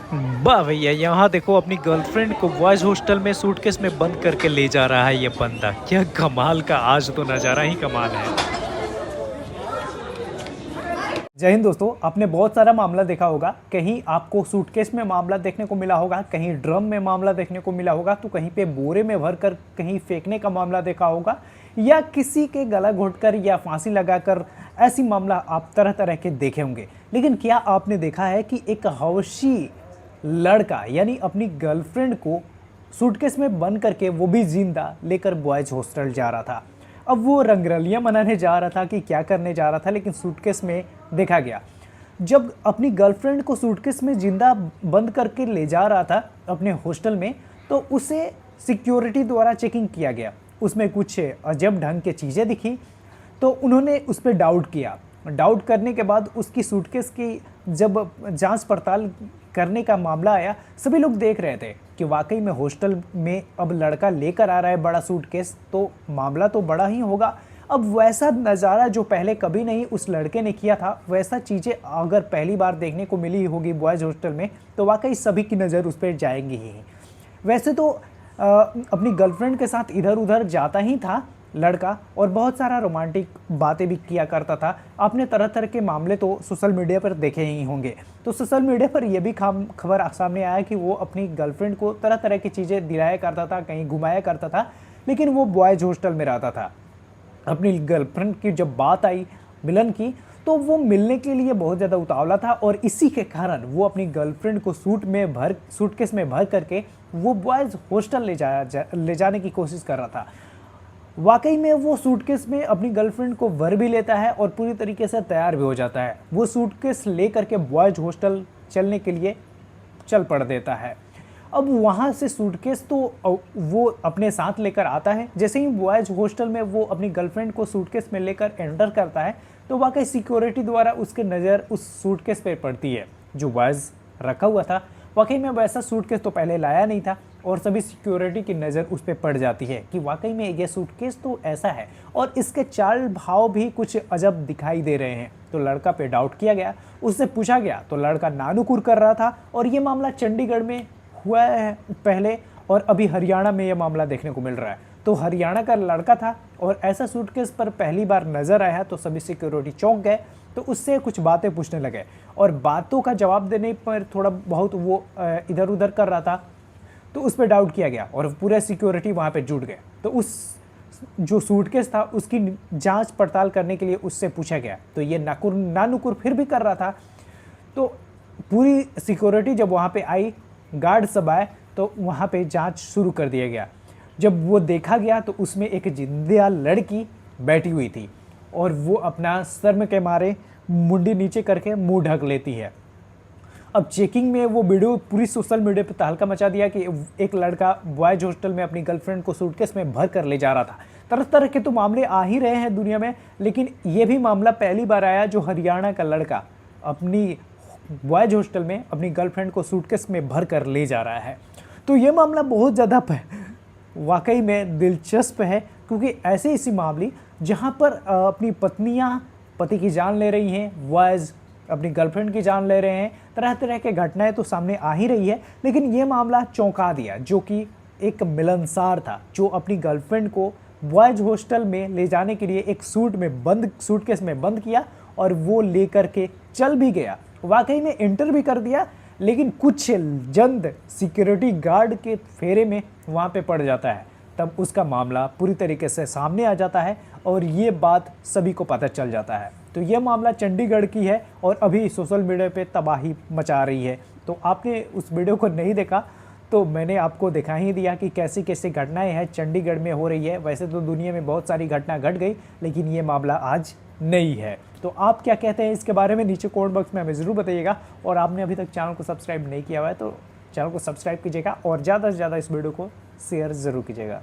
वाह भैया, यहाँ देखो अपनी गर्लफ्रेंड को बॉयज़ हॉस्टल में सूटकेस में बंद करके ले जा रहा है ये बंदा। क्या कमाल का आज तो नज़ारा ही कमाल है। जय हिंद दोस्तों। आपने बहुत सारा मामला देखा होगा। कहीं आपको सूटकेस में मामला देखने को मिला होगा, कहीं ड्रम में मामला देखने को मिला होगा, तो कहीं पे बोरे में भरकर कहीं फेंकने का मामला देखा होगा, या किसी के गला घोंटकर या फांसी लगाकर। ऐसी मामला आप तरह तरह के देखे होंगे। लेकिन क्या आपने देखा है कि एक हवशी लड़का यानी अपनी गर्लफ्रेंड को सूटकेस में बंद करके, वो भी जिंदा, लेकर बॉयज हॉस्टल जा रहा था। अब वो रंगरलियां मनाने जा रहा था कि क्या करने जा रहा था, लेकिन सूटकेस में देखा गया। जब अपनी गर्लफ्रेंड को सूटकेस में जिंदा बंद करके ले जा रहा था अपने हॉस्टल में, तो उसे सिक्योरिटी द्वारा चेकिंग किया गया। उसमें कुछ अजब ढंग की चीज़ें दिखी, तो उन्होंने उस पर डाउट किया। डाउट करने के बाद उसकी सूटकेस की जब जांच पड़ताल करने का मामला आया, सभी लोग देख रहे थे कि वाकई में हॉस्टल में अब लड़का लेकर आ रहा है बड़ा सूटकेस, तो मामला तो बड़ा ही होगा। अब वैसा नज़ारा जो पहले कभी नहीं उस लड़के ने किया था, वैसा चीज़ें अगर पहली बार देखने को मिली होगी बॉयज़ हॉस्टल में, तो वाकई सभी की नज़र उस पर जाएंगी ही। वैसे तो अपनी गर्लफ्रेंड के साथ इधर उधर जाता ही था लड़का, और बहुत सारा रोमांटिक बातें भी किया करता था। आपने तरह तरह के मामले तो सोशल मीडिया पर देखे ही होंगे। तो सोशल मीडिया पर यह भी खबर सामने आया कि वो अपनी गर्लफ्रेंड को तरह तरह की चीज़ें दिलाया करता था, कहीं घुमाया करता था, लेकिन वो बॉयज़ हॉस्टल में रहता था। अपनी गर्लफ्रेंड की जब बात आई मिलन की, तो वो मिलने के लिए बहुत ज़्यादा उतावला था, और इसी के कारण वो अपनी गर्लफ्रेंड को सूटकेस में भर करके वो बॉयज़ हॉस्टल ले जाने की कोशिश कर रहा था। वाकई में वो सूटकेस में अपनी गर्लफ्रेंड को भर भी लेता है और पूरी तरीके से तैयार भी हो जाता है। वो सूटकेस ले करके बॉयज़ हॉस्टल चलने के लिए चल पड़ देता है। अब वहाँ से सूटकेस तो वो अपने साथ लेकर आता है। जैसे ही बॉयज़ हॉस्टल में वो अपनी गर्लफ्रेंड को सूटकेस में लेकर एंटर करता है, तो वाकई सिक्योरिटी द्वारा उसके नज़र उस सूटकेस पे पड़ती है जो बॉयज़ रखा हुआ था। वाकई में वैसा सूटकेस तो पहले लाया नहीं था, और सभी सिक्योरिटी की नज़र उस पर पड़ जाती है कि वाकई में ये सूटकेस तो ऐसा है, और इसके चाल भाव भी कुछ अजब दिखाई दे रहे हैं। तो लड़का पे डाउट किया गया, उससे पूछा गया, तो लड़का नानुकुर कर रहा था। और ये मामला चंडीगढ़ में हुआ है पहले, और अभी हरियाणा में ये मामला देखने को मिल रहा है। तो हरियाणा का लड़का था और ऐसा सूटकेस पर पहली बार नज़र आया, तो सभी सिक्योरिटी चौंक गए। तो उससे कुछ बातें पूछने लगे, और बातों का जवाब देने पर थोड़ा बहुत वो इधर उधर कर रहा था, तो उस पर डाउट किया गया और पूरे सिक्योरिटी वहाँ पे जुट गए। तो उस जो सूटकेस था उसकी जांच पड़ताल करने के लिए उससे पूछा गया, तो ये नानुकुर फिर भी कर रहा था। तो पूरी सिक्योरिटी जब वहाँ पे आई, गार्ड सब आए, तो वहाँ पे जांच शुरू कर दिया गया। जब वो देखा गया, तो उसमें एक जिंदा लड़की बैठी हुई थी, और वो अपना शर्म के मारे मुंडी नीचे करके मुंह ढक लेती है। अब चेकिंग में वो वीडियो पूरी सोशल मीडिया पे तहलका मचा दिया कि एक लड़का बॉयज हॉस्टल में अपनी गर्लफ्रेंड को सूटकेस में भर कर ले जा रहा था। तरह तरह के तो मामले आ ही रहे हैं दुनिया में, लेकिन ये भी मामला पहली बार आया जो हरियाणा का लड़का अपनी बॉयज हॉस्टल में अपनी गर्लफ्रेंड को सूटकेस में भर कर ले जा रहा है। तो ये मामला बहुत ज़्यादा वाकई में दिलचस्प है, क्योंकि ऐसे ऐसी मामले जहाँ पर अपनी पत्नियाँ पति की जान ले रही हैं, बॉयज़ अपनी गर्लफ्रेंड की जान ले रहे हैं, तरह तरह के घटनाएं तो सामने आ ही रही है। लेकिन ये मामला चौंका दिया, जो कि एक मिलनसार था, जो अपनी गर्लफ्रेंड को बॉयज़ हॉस्टल में ले जाने के लिए एक सूटकेस में बंद किया, और वो लेकर के चल भी गया, वाकई में एंटर भी कर दिया। लेकिन कुछ जल्द सिक्योरिटी गार्ड के फेरे में वहाँ पे पड़ जाता है, तब उसका मामला पूरी तरीके से सामने आ जाता है, और ये बात सभी को पता चल जाता है। तो ये मामला चंडीगढ़ की है, और अभी सोशल मीडिया पे तबाही मचा रही है। तो आपने उस वीडियो को नहीं देखा, तो मैंने आपको दिखा ही दिया कि कैसी कैसी घटनाएं हैं चंडीगढ़ में हो रही है। वैसे तो दुनिया में बहुत सारी घटना घट गई, लेकिन ये मामला आज नहीं है। तो आप क्या कहते हैं इसके बारे में, नीचे कमेंट बॉक्स में हमें ज़रूर बताइएगा। और आपने अभी तक चैनल को सब्सक्राइब नहीं किया हुआ है, तो चैनल को सब्सक्राइब कीजिएगा, और ज़्यादा से ज़्यादा इस वीडियो को शेयर ज़रूर कीजिएगा।